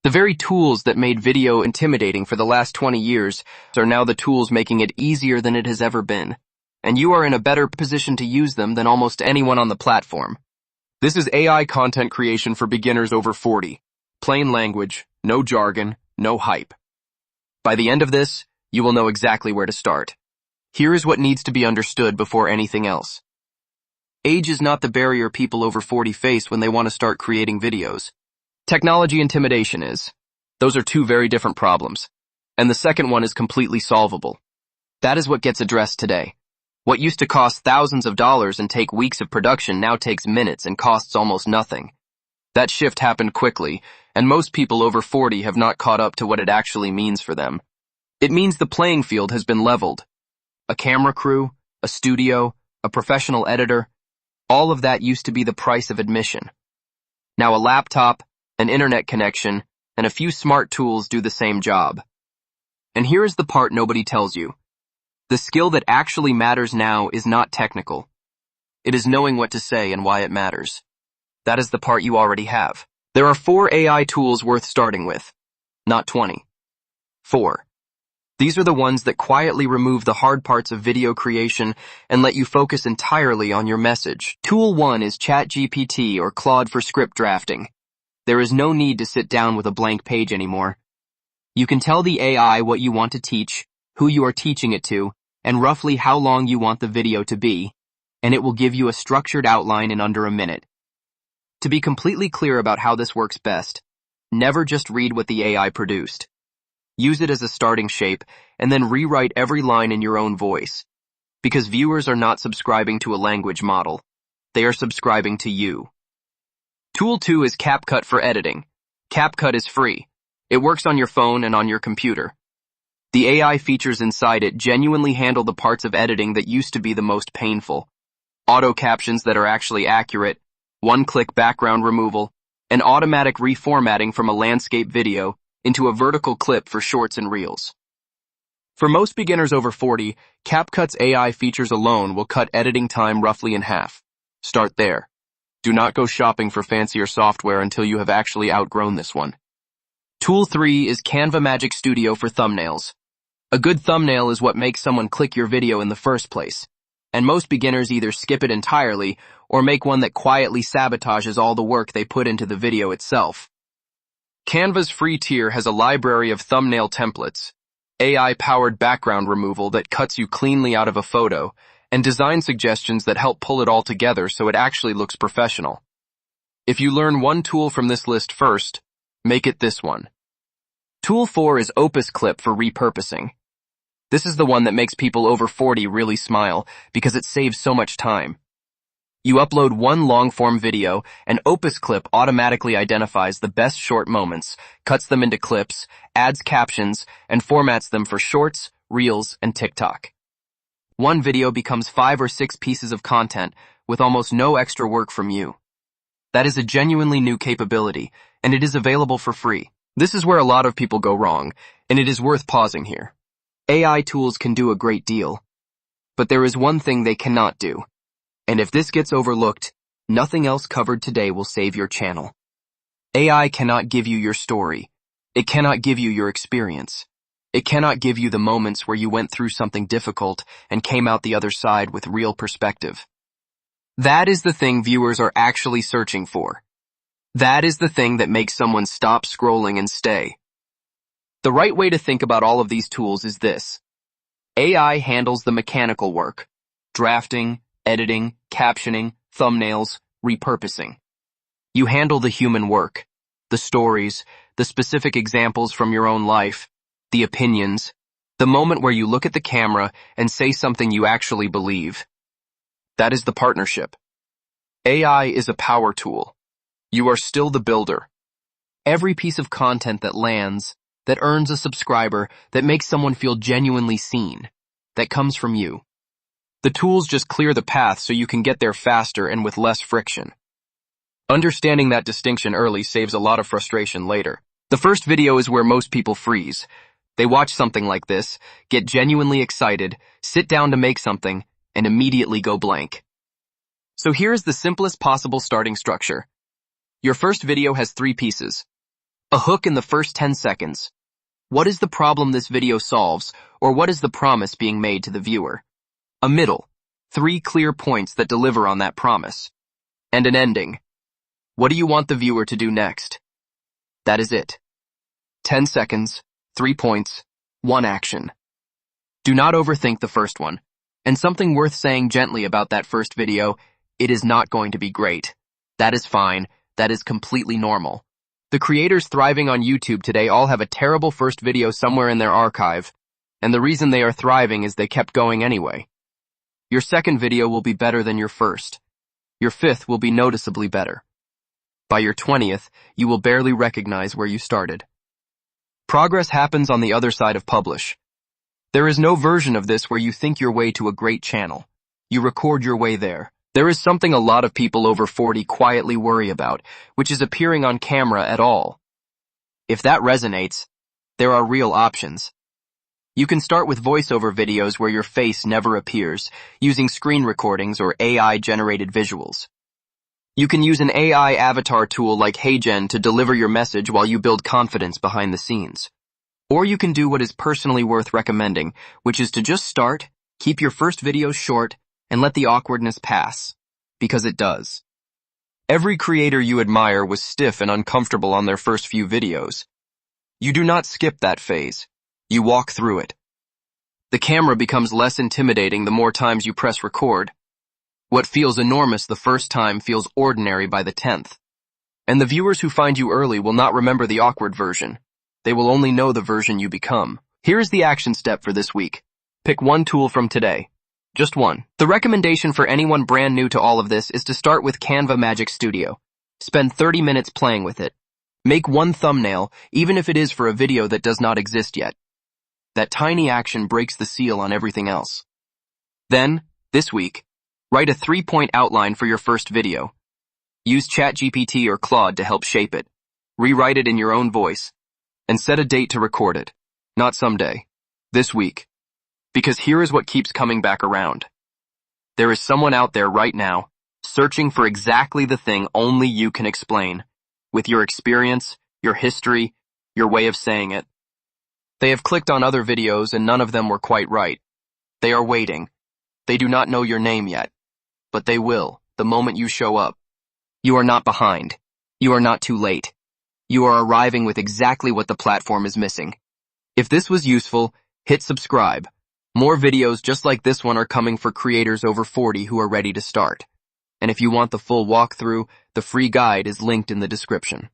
The very tools that made video intimidating for the last 20 years are now the tools making it easier than it has ever been. And you are in a better position to use them than almost anyone on the platform. This is AI content creation for beginners over 40. Plain language, no jargon, no hype. By the end of this, you will know exactly where to start. Here is what needs to be understood before anything else. Age is not the barrier people over 40 face when they want to start creating videos. Technology intimidation is. Those are two very different problems. And the second one is completely solvable. That is what gets addressed today. What used to cost thousands of dollars and take weeks of production now takes minutes and costs almost nothing. That shift happened quickly, and most people over 40 have not caught up to what it actually means for them. It means the playing field has been leveled. A camera crew, a studio, a professional editor, all of that used to be the price of admission. Now a laptop, an internet connection, and a few smart tools do the same job. And here is the part nobody tells you. The skill that actually matters now is not technical. It is knowing what to say and why it matters. That is the part you already have. There are 4 AI tools worth starting with, not 20. 4. These are the ones that quietly remove the hard parts of video creation and let you focus entirely on your message. Tool 1 is ChatGPT or Claude for script drafting. There is no need to sit down with a blank page anymore. You can tell the AI what you want to teach, who you are teaching it to, and roughly how long you want the video to be, and it will give you a structured outline in under a minute. To be completely clear about how this works best, never just read what the AI produced. Use it as a starting shape, and then rewrite every line in your own voice. Because viewers are not subscribing to a language model. They are subscribing to you. Tool 2 is CapCut for editing. CapCut is free. It works on your phone and on your computer. The AI features inside it genuinely handle the parts of editing that used to be the most painful. Auto captions that are actually accurate, one-click background removal, and automatic reformatting from a landscape video into a vertical clip for shorts and reels. For most beginners over 40, CapCut's AI features alone will cut editing time roughly in half. Start there. Do not go shopping for fancier software until you have actually outgrown this one. Tool 3 is Canva Magic Studio for thumbnails. A good thumbnail is what makes someone click your video in the first place, and most beginners either skip it entirely or make one that quietly sabotages all the work they put into the video itself. Canva's free tier has a library of thumbnail templates, AI-powered background removal that cuts you cleanly out of a photo, and design suggestions that help pull it all together so it actually looks professional. If you learn one tool from this list first, make it this one. Tool 4 is Opus Clip for repurposing. This is the one that makes people over 40 really smile because it saves so much time. You upload one long-form video, and Opus Clip automatically identifies the best short moments, cuts them into clips, adds captions, and formats them for shorts, reels, and TikTok. One video becomes 5 or 6 pieces of content with almost no extra work from you. That is a genuinely new capability, and it is available for free. This is where a lot of people go wrong, and it is worth pausing here. AI tools can do a great deal, but there is one thing they cannot do. And if this gets overlooked, nothing else covered today will save your channel. AI cannot give you your story. It cannot give you your experience. It cannot give you the moments where you went through something difficult and came out the other side with real perspective. That is the thing viewers are actually searching for. That is the thing that makes someone stop scrolling and stay. The right way to think about all of these tools is this. AI handles the mechanical work, drafting, editing, captioning, thumbnails, repurposing. You handle the human work, the stories, the specific examples from your own life, the opinions, the moment where you look at the camera and say something you actually believe. That is the partnership. AI is a power tool. You are still the builder. Every piece of content that lands, that earns a subscriber, that makes someone feel genuinely seen, that comes from you. The tools just clear the path so you can get there faster and with less friction. Understanding that distinction early saves a lot of frustration later. The first video is where most people freeze. They watch something like this, get genuinely excited, sit down to make something, and immediately go blank. So here's the simplest possible starting structure. Your first video has 3 pieces. A hook in the first 10 seconds. What is the problem this video solves, or what is the promise being made to the viewer? A middle. 3 clear points that deliver on that promise. And an ending. What do you want the viewer to do next? That is it. 10 seconds, 3 points, 1 action. Do not overthink the first one. And something worth saying gently about that first video, it is not going to be great. That is fine. That is completely normal. The creators thriving on YouTube today all have a terrible first video somewhere in their archive, and the reason they are thriving is they kept going anyway. Your second video will be better than your first. Your fifth will be noticeably better. By your 20th, you will barely recognize where you started. Progress happens on the other side of publish. There is no version of this where you think your way to a great channel. You record your way there. There is something a lot of people over 40 quietly worry about, which is appearing on camera at all. If that resonates, there are real options. You can start with voiceover videos where your face never appears, using screen recordings or AI-generated visuals. You can use an AI avatar tool like HeyGen to deliver your message while you build confidence behind the scenes. Or you can do what is personally worth recommending, which is to just start, keep your first video short, and let the awkwardness pass. Because it does. Every creator you admire was stiff and uncomfortable on their first few videos. You do not skip that phase. You walk through it. The camera becomes less intimidating the more times you press record. What feels enormous the first time feels ordinary by the 10th. And the viewers who find you early will not remember the awkward version. They will only know the version you become. Here is the action step for this week. Pick one tool from today. Just one. The recommendation for anyone brand new to all of this is to start with Canva Magic Studio. Spend 30 minutes playing with it. Make one thumbnail, even if it is for a video that does not exist yet. That tiny action breaks the seal on everything else. Then, this week, write a 3-point outline for your first video. Use ChatGPT or Claude to help shape it. Rewrite it in your own voice. And set a date to record it. Not someday. This week. Because here is what keeps coming back around. There is someone out there right now, searching for exactly the thing only you can explain, with your experience, your history, your way of saying it. They have clicked on other videos and none of them were quite right. They are waiting. They do not know your name yet. But they will, the moment you show up. You are not behind. You are not too late. You are arriving with exactly what the platform is missing. If this was useful, hit subscribe. More videos just like this one are coming for creators over 40 who are ready to start. And if you want the full walkthrough, the free guide is linked in the description.